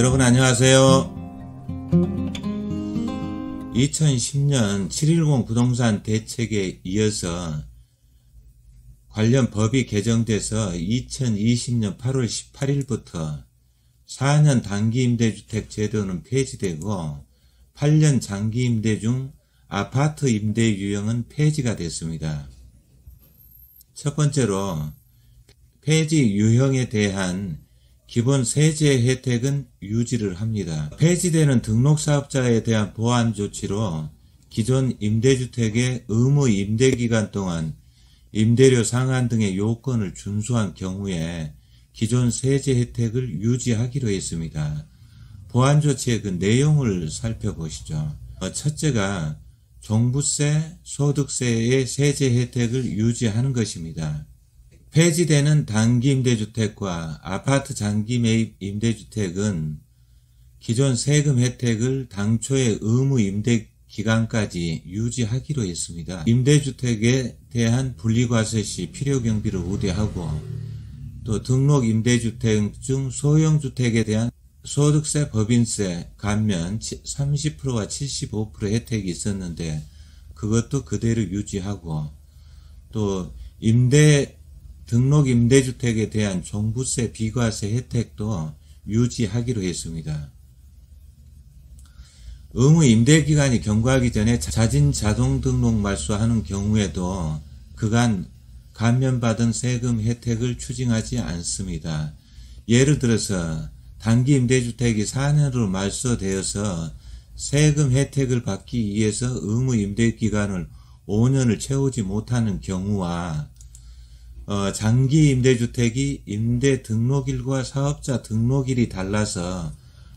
여러분 안녕하세요. 2010년 7.10 부동산 대책에 이어서 관련 법이 개정돼서 2020년 8월 18일부터 4년 단기임대주택 제도는 폐지되고 8년 장기임대 중 아파트 임대 유형은 폐지가 됐습니다. 첫 번째로 폐지 유형에 대한 기본 세제 혜택은 유지를 합니다. 폐지되는 등록사업자에 대한 보완 조치로 기존 임대주택의 의무 임대기간 동안 임대료 상한 등의 요건을 준수한 경우에 기존 세제 혜택을 유지하기로 했습니다. 보완 조치의 그 내용을 살펴보시죠. 첫째가 종부세, 소득세의 세제 혜택을 유지하는 것입니다. 폐지되는 단기임대주택과 아파트 장기매입 임대주택은 기존 세금 혜택을 당초의 의무 임대기간까지 유지하기로 했습니다. 임대주택에 대한 분리과세 시 필요경비를 우대하고 또 등록임대주택 중 소형주택에 대한 소득세, 법인세 감면 30%와 75% 혜택이 있었는데 그것도 그대로 유지하고 또 등록임대주택에 대한 종부세 비과세 혜택도 유지하기로 했습니다. 의무 임대기간이 경과하기 전에 자진 자동 등록 말소하는 경우에도 그간 감면받은 세금 혜택을 추징하지 않습니다. 예를 들어서 단기 임대주택이 4년으로 말소되어서 세금 혜택을 받기 위해서 의무 임대기간을 5년을 채우지 못하는 경우와 장기 임대주택이 임대 등록일과 사업자 등록일이 달라서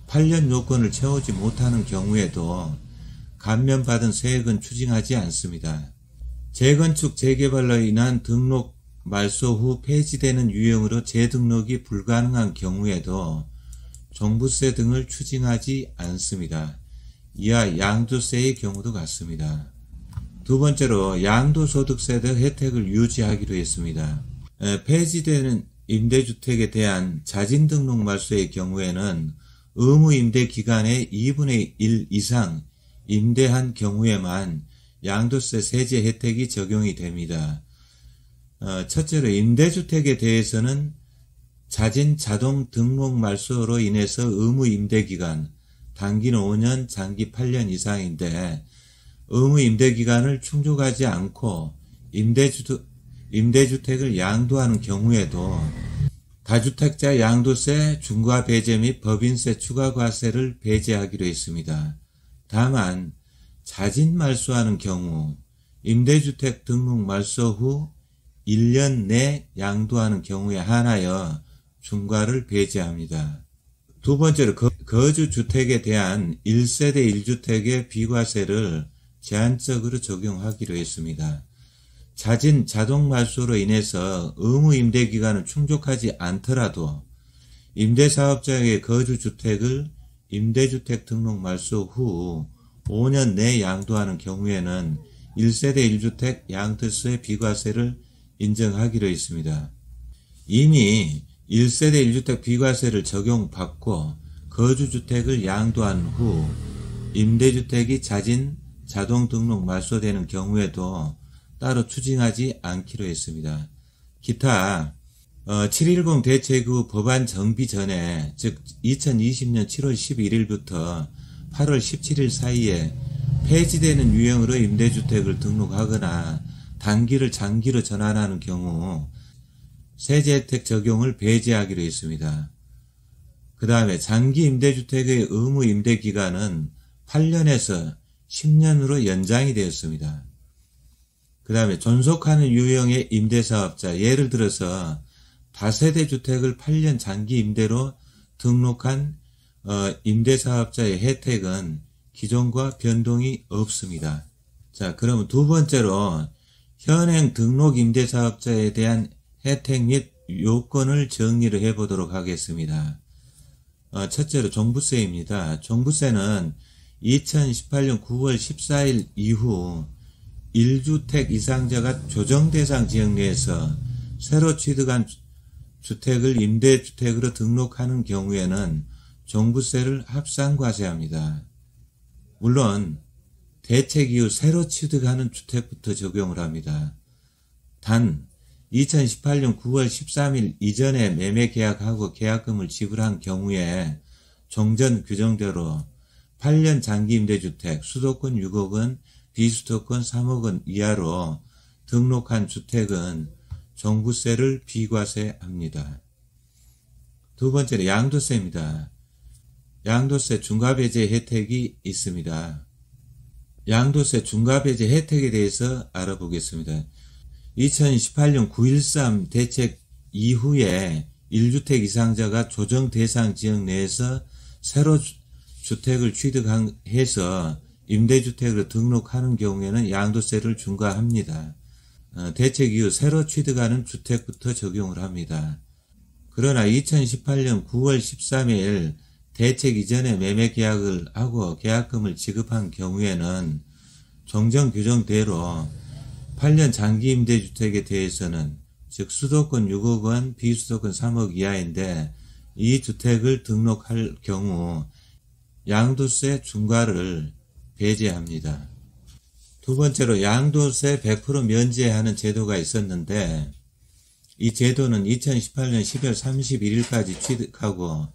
8년 요건을 채우지 못하는 경우에도 감면받은 세액은 추징하지 않습니다. 재건축 재개발로 인한 등록 말소 후 폐지되는 유형으로 재등록이 불가능한 경우에도 종부세 등을 추징하지 않습니다. 이하 양도세의 경우도 같습니다. 두 번째로 양도소득세도 혜택을 유지하기로 했습니다. 폐지되는 임대주택에 대한 자진등록 말소의 경우에는 의무 임대기간의 2분의 1 이상 임대한 경우에만 양도세 세제 혜택이 적용이 됩니다. 첫째로 임대주택에 대해서는 자진 자동 등록 말소로 인해서 의무 임대기간, 단기는 5년, 장기 8년 이상인데 의무 임대기간을 충족하지 않고 임대주택을 양도하는 경우에도 다주택자 양도세 중과 배제 및 법인세 추가 과세를 배제하기로 했습니다. 다만 자진 말소하는 경우 임대주택 등록 말소 후 1년 내 양도하는 경우에 한하여 중과를 배제합니다. 두 번째로 거주주택에 대한 1세대 1주택의 비과세를 제한적으로 적용하기로 했습니다. 자진 자동 말소로 인해서 의무 임대기간을 충족하지 않더라도 임대사업자의 거주주택을 임대주택 등록 말소 후 5년 내 양도하는 경우에는 1세대 1주택 양도세 비과세를 인정하기로 했습니다. 이미 1세대 1주택 비과세를 적용받고 거주주택을 양도한 후 임대주택이 자진 자동 등록 말소되는 경우에도 따로 추징하지 않기로 했습니다. 기타 7.10 대책 후 법안 정비 전에 즉 2020년 7월 11일부터 8월 17일 사이에 폐지되는 유형으로 임대주택을 등록하거나 단기를 장기로 전환하는 경우 세제 혜택 적용을 배제하기로 했습니다. 그 다음에 장기 임대주택의 의무 임대기간은 8년에서 10년으로 연장이 되었습니다. 그 다음에 존속하는 유형의 임대사업자, 예를 들어서 다세대 주택을 8년 장기 임대로 등록한 임대사업자의 혜택은 기존과 변동이 없습니다. 자, 그러면 두 번째로 현행 등록 임대사업자에 대한 혜택 및 요건을 정리를 해보도록 하겠습니다. 첫째로 종부세입니다. 종부세는 2018년 9월 14일 이후 1주택 이상자가 조정대상 지역 내에서 새로 취득한 주택을 임대주택으로 등록하는 경우에는 종부세를 합산과세합니다. 물론 대책 이후 새로 취득하는 주택부터 적용을 합니다. 단 2018년 9월 13일 이전에 매매 계약하고 계약금을 지불한 경우에 종전 규정대로 8년 장기 임대주택 수도권 6억 원, 비수도권 3억 원 이하로 등록한 주택은 종부세를 비과세합니다. 두 번째로 양도세입니다. 양도세 중과배제 혜택이 있습니다. 양도세 중과배제 혜택에 대해서 알아보겠습니다. 2018년 9.13 대책 이후에 1주택 이상자가 조정 대상 지역 내에서 새로 주택을 취득해서 임대주택으로 등록하는 경우에는 양도세를 중과합니다. 대책 이후 새로 취득하는 주택부터 적용을 합니다. 그러나 2018년 9월 13일 대책 이전에 매매 계약을 하고 계약금을 지급한 경우에는 종전 규정대로 8년 장기 임대주택에 대해서는 즉 수도권 6억 원, 비수도권 3억 이하인데 이 주택을 등록할 경우 양도세 중과를 배제합니다. 두 번째로 양도세 100% 면제하는 제도가 있었는데 이 제도는 2018년 12월 31일까지 취득하고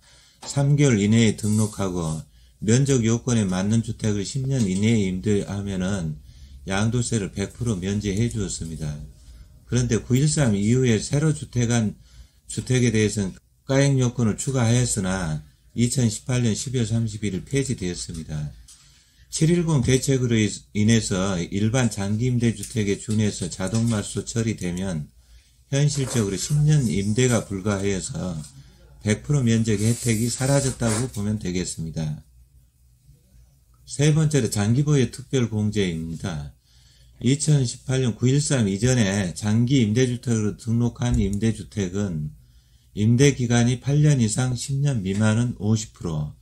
3개월 이내에 등록하고 면적 요건에 맞는 주택을 10년 이내에 임대하면은 양도세를 100% 면제해 주었습니다. 그런데 9.13 이후에 새로 주택한 주택에 대해서는 가액 요건을 추가하였으나 2018년 12월 31일 폐지되었습니다. 7.10 대책으로 인해서 일반 장기 임대주택에 준해서 자동말소 처리되면 현실적으로 10년 임대가 불가하여서 100% 면적 혜택이 사라졌다고 보면 되겠습니다. 세 번째로 장기보유 특별공제입니다. 2018년 9.13 이전에 장기 임대주택으로 등록한 임대주택은 임대기간이 8년 이상 10년 미만은 50%,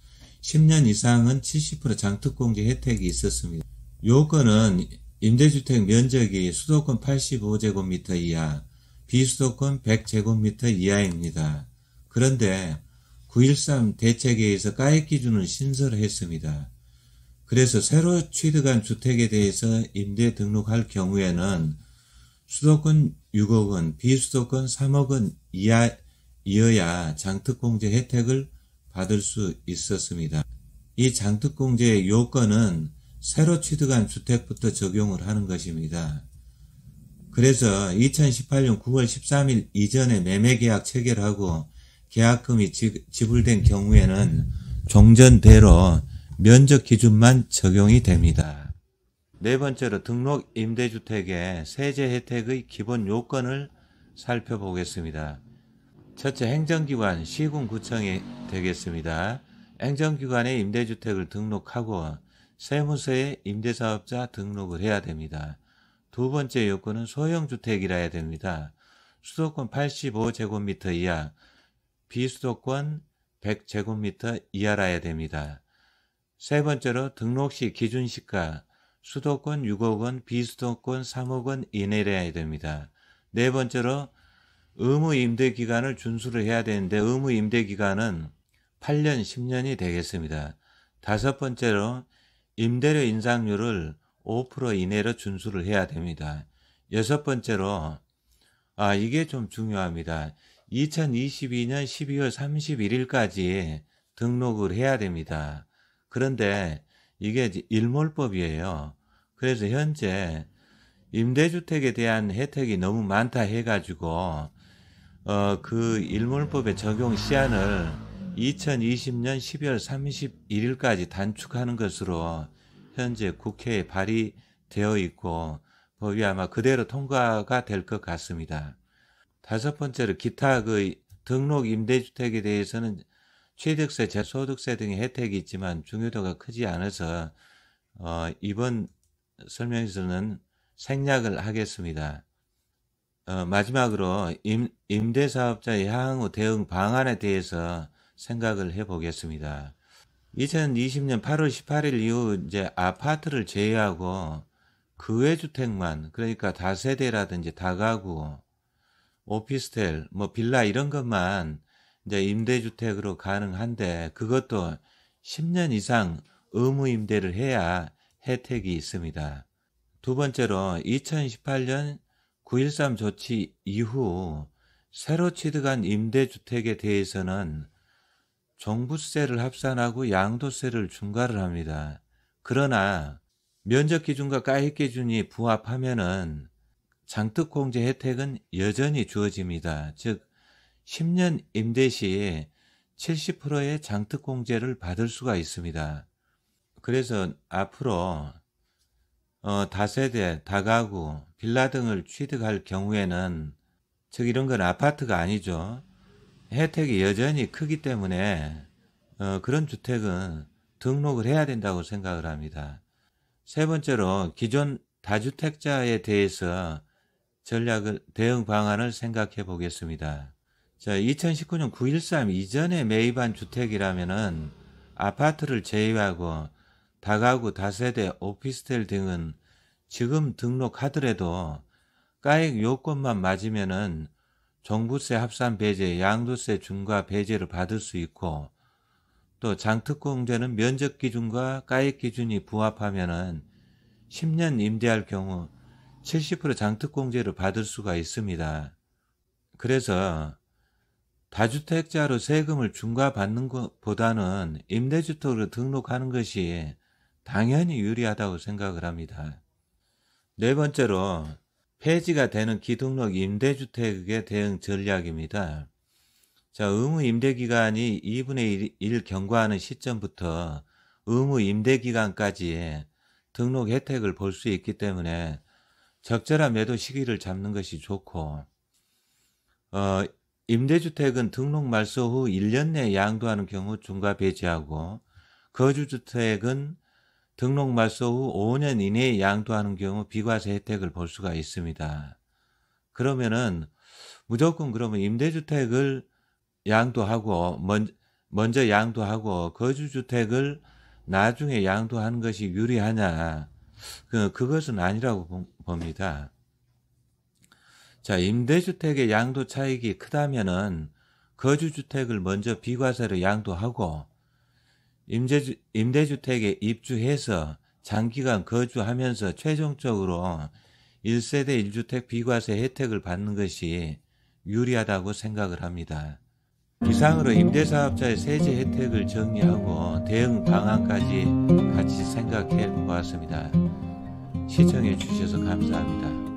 10년 이상은 70% 장특공제 혜택이 있었습니다. 요건은 임대주택 면적이 수도권 85제곱미터 이하, 비수도권 100제곱미터 이하입니다. 그런데 9.13 대책에 의해서 가액 기준을 신설했습니다. 그래서 새로 취득한 주택에 대해서 임대 등록할 경우에는 수도권 6억 원, 비수도권 3억 원 이하여야 장특공제 혜택을 받을 수 있었습니다. 이 장특공제의 요건은 새로 취득한 주택부터 적용을 하는 것입니다. 그래서 2018년 9월 13일 이전에 매매계약 체결하고 계약금이 지불된 경우에는 종전대로 면적 기준만 적용이 됩니다. 네 번째로 등록 임대주택의 세제 혜택의 기본 요건을 살펴보겠습니다. 첫째, 행정기관 시군구청이 되겠습니다. 행정기관에 임대주택을 등록하고 세무서에 임대사업자 등록을 해야 됩니다. 두 번째 요건은 소형주택이라 해야 됩니다. 수도권 85제곱미터 이하, 비수도권 100제곱미터 이하라 해야 됩니다. 세 번째로 등록시 기준시가 수도권 6억 원, 비수도권 3억 원 이내여야 됩니다. 네 번째로 의무 임대 기간을 준수를 해야 되는데 의무 임대 기간은 8년, 10년이 되겠습니다. 다섯 번째로 임대료 인상률을 5% 이내로 준수를 해야 됩니다. 여섯 번째로 이게 좀 중요합니다. 2022년 12월 31일까지 등록을 해야 됩니다. 그런데 이게 일몰법이에요. 그래서 현재 임대주택에 대한 혜택이 너무 많다 해가지고 그 일몰법의 적용 시한을 2020년 12월 31일까지 단축하는 것으로 현재 국회에 발의되어 있고 법이 아마 그대로 통과가 될 것 같습니다. 다섯 번째로 기타 등록 임대주택에 대해서는 취득세, 소득세 등의 혜택이 있지만 중요도가 크지 않아서 이번 설명에서는 생략을 하겠습니다. 마지막으로 임대사업자의 향후 대응 방안에 대해서 생각을 해보겠습니다. 2020년 8월 18일 이후 이제 아파트를 제외하고 그 외 주택만, 그러니까 다세대라든지 다가구, 오피스텔, 빌라 이런 것만 이제 임대주택으로 가능한데 그것도 10년 이상 의무 임대를 해야 혜택이 있습니다. 두 번째로 2018년 9.13 조치 이후 새로 취득한 임대주택에 대해서는 종부세를 합산하고 양도세를 중과를 합니다. 그러나 면적기준과 가액기준이 부합하면은 장특공제 혜택은 여전히 주어집니다. 즉 10년 임대 시 70%의 장특공제를 받을 수가 있습니다. 그래서 앞으로 다세대, 다가구, 빌라 등을 취득할 경우에는, 즉 이런 건 아파트가 아니죠. 혜택이 여전히 크기 때문에 그런 주택은 등록을 해야 된다고 생각을 합니다. 세 번째로 기존 다주택자에 대해서 대응 방안을 생각해 보겠습니다. 자, 2019년 9.13 이전에 매입한 주택이라면은 아파트를 제외하고 다가구, 다세대, 오피스텔 등은 지금 등록하더라도 가액 요건만 맞으면은 종부세 합산 배제, 양도세 중과 배제를 받을 수 있고, 또 장특공제는 면적 기준과 가액 기준이 부합하면은 10년 임대할 경우 70% 장특공제를 받을 수가 있습니다. 그래서 다주택자로 세금을 중과받는 것보다는 임대주택으로 등록하는 것이 당연히 유리하다고 생각을 합니다. 네 번째로 폐지가 되는 기등록 임대주택의 대응 전략입니다. 자, 의무 임대기간이 2분의 1 경과하는 시점부터 의무 임대기간까지 등록 혜택을 볼 수 있기 때문에 적절한 매도 시기를 잡는 것이 좋고, 임대주택은 등록 말소 후 1년 내에 양도하는 경우 중과 배제하고, 거주주택은 등록 말소 후 5년 이내에 양도하는 경우 비과세 혜택을 볼 수가 있습니다. 그러면은 무조건 그러면 임대주택을 양도하고 먼저 양도하고 거주주택을 나중에 양도하는 것이 유리하냐? 그것은 아니라고 봅니다. 자, 임대주택의 양도 차익이 크다면은 거주주택을 먼저 비과세로 양도하고 임대주택에 입주해서 장기간 거주하면서 최종적으로 1세대 1주택 비과세 혜택을 받는 것이 유리하다고 생각을 합니다. 이상으로 임대사업자의 세제 혜택을 정리하고 대응 방안까지 같이 생각해 보았습니다. 시청해 주셔서 감사합니다.